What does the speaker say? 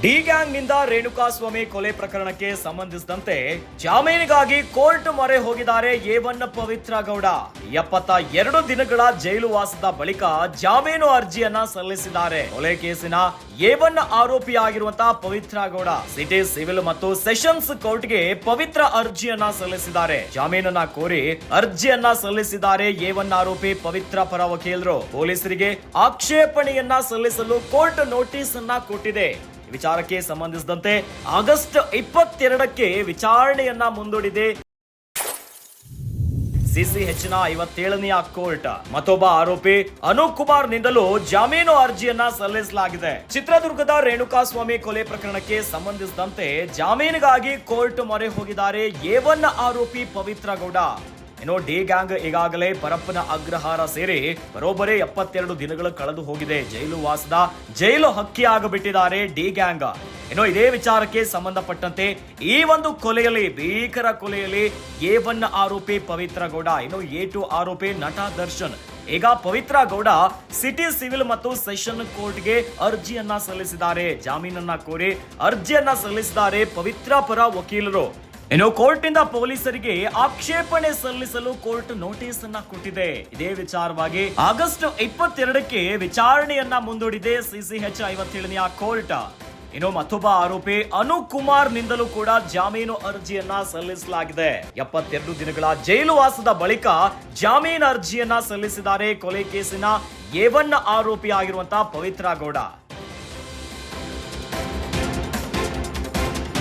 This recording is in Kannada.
ಡಿ ಗ್ಯಾಂಗ್ ನಿಂದ ರೇಣುಕಾಸ್ವಾಮಿ ಕೊಲೆ ಪ್ರಕರಣಕ್ಕೆ ಸಂಬಂಧಿಸಿದಂತೆ ಜಾಮೀನಿಗಾಗಿ ಕೋರ್ಟ್ ಮೊರೆ ಹೋಗಿದ್ದಾರೆ ಎ1 ಪವಿತ್ರ ಗೌಡ. 72 ದಿನಗಳ ಜೈಲು ವಾಸದ ಬಳಿಕ ಜಾಮೀನು ಅರ್ಜಿಯನ್ನ ಸಲ್ಲಿಸಿದ್ದಾರೆ. ಕೊಲೆ ಕೇಸಿನ A one ಆರೋಪಿಯಾಗಿರುವಂತಹ Pavithra Gowda city civil ಮತ್ತು ಸೆಷನ್ಸ್ ಕೋರ್ಟ್ಗೆ ಪವಿತ್ರ ಅರ್ಜಿಯನ್ನ ಸಲ್ಲಿಸಿದ್ದಾರೆ. ಜಾಮೀನನ್ನ ಕೋರಿ ಅರ್ಜಿಯನ್ನ ಸಲ್ಲಿಸಿದ್ದಾರೆ ಎ1 ಆರೋಪಿ ಪವಿತ್ರ ಪರ ವಕೀಲರು. ಪೊಲೀಸರಿಗೆ ಆಕ್ಷೇಪಣೆಯನ್ನ ಸಲ್ಲಿಸಲು ಕೋರ್ಟ್ ನೋಟಿಸ್ ಅನ್ನ ಕೊಟ್ಟಿದೆ. ವಿಚಾರಕ್ಕೆ ಸಂಬಂಧಿಸಿದಂತೆ ಆಗಸ್ಟ್ 22ಕ್ಕೆ ವಿಚಾರಣೆಯನ್ನ ಮುಂದೂಡಿದೆ ಸಿಸಿಎಚ್ನ 57ನೇ ಕೋರ್ಟ್. ಮತ್ತೊಬ್ಬ ಆರೋಪಿ ಅನೂಪ್ ಕುಮಾರ್ ನಿಂದಲೂ ಜಾಮೀನು ಅರ್ಜಿಯನ್ನ ಸಲ್ಲಿಸಲಾಗಿದೆ. ಚಿತ್ರದುರ್ಗದ ರೇಣುಕಾಸ್ವಾಮಿ ಕೊಲೆ ಪ್ರಕರಣಕ್ಕೆ ಸಂಬಂಧಿಸಿದಂತೆ ಜಾಮೀನಿಗಾಗಿ ಕೋರ್ಟ್ ಮೊರೆ ಹೋಗಿದ್ದಾರೆ ಎ1 ಆರೋಪಿ ಪವಿತ್ರ ಗೌಡ. ಇನ್ನು ಡಿ ಗ್ಯಾಂಗ್ ಈಗಾಗಲೇ ಪರಪ್ಪನ ಅಗ್ರಹಾರ ಸೇರಿ ಬರೋಬ್ಬರಿ 72 ದಿನಗಳು ಕಳೆದು ಹೋಗಿದೆ. ಜೈಲು ವಾಸದ ಜೈಲು ಹಕ್ಕಿಯಾಗಿಬಿಟ್ಟಿದ್ದಾರೆ ಡಿ ಗ್ಯಾಂಗ್. ಇನ್ನು ಇದೇ ವಿಚಾರಕ್ಕೆ ಸಂಬಂಧಪಟ್ಟಂತೆ ಈ ಒಂದು ಕೊಲೆಯಲ್ಲಿ, ಭೀಕರ ಕೊಲೆಯಲ್ಲಿ ಎ1 ಆರೋಪಿ ಪವಿತ್ರ ಗೌಡ, ಇನ್ನು ಎ2 ಆರೋಪಿ ನಟ ದರ್ಶನ್. ಈಗ ಪವಿತ್ರ ಗೌಡ ಸಿಟಿ ಸಿವಿಲ್ ಮತ್ತು ಸೆಷನ್ ಕೋರ್ಟ್ಗೆ ಅರ್ಜಿಯನ್ನ ಸಲ್ಲಿಸಿದ್ದಾರೆ. ಜಾಮೀನನ್ನ ಕೋರಿ ಅರ್ಜಿಯನ್ನ ಸಲ್ಲಿಸಿದ್ದಾರೆ ಪವಿತ್ರ ಪರ ವಕೀಲರು. ಇನ್ನು ಕೋರ್ಟ್ ಇಂದ ಪೊಲೀಸರಿಗೆ ಆಕ್ಷೇಪಣೆ ಸಲ್ಲಿಸಲು ಕೋರ್ಟ್ ನೋಟಿಸ್ ಅನ್ನ ಕೊಟ್ಟಿದೆ. ಇದೇ ವಿಚಾರವಾಗಿ ಆಗಸ್ಟ್ 22ಕ್ಕೆ ವಿಚಾರಣೆಯನ್ನ ಮುಂದೂಡಿದೆ ಸಿಸಿಎಚ್ 57ನೇ ಕೋರ್ಟ್. ಇನ್ನು ಮತ್ತೊಬ್ಬ ಆರೋಪಿ ಅನೂಪ್ ಕುಮಾರ್ ನಿಂದಲೂ ಕೂಡ ಜಾಮೀನು ಅರ್ಜಿಯನ್ನ ಸಲ್ಲಿಸಲಾಗಿದೆ. 72 ದಿನಗಳ ಜೈಲು ವಾಸದ ಬಳಿಕ ಜಾಮೀನು ಅರ್ಜಿಯನ್ನ ಸಲ್ಲಿಸಿದ್ದಾರೆ ಕೊಲೆ ಕೇಸಿನ ಎ1 ಆರೋಪಿ ಆಗಿರುವಂತಹ ಪವಿತ್ರ ಗೌಡ.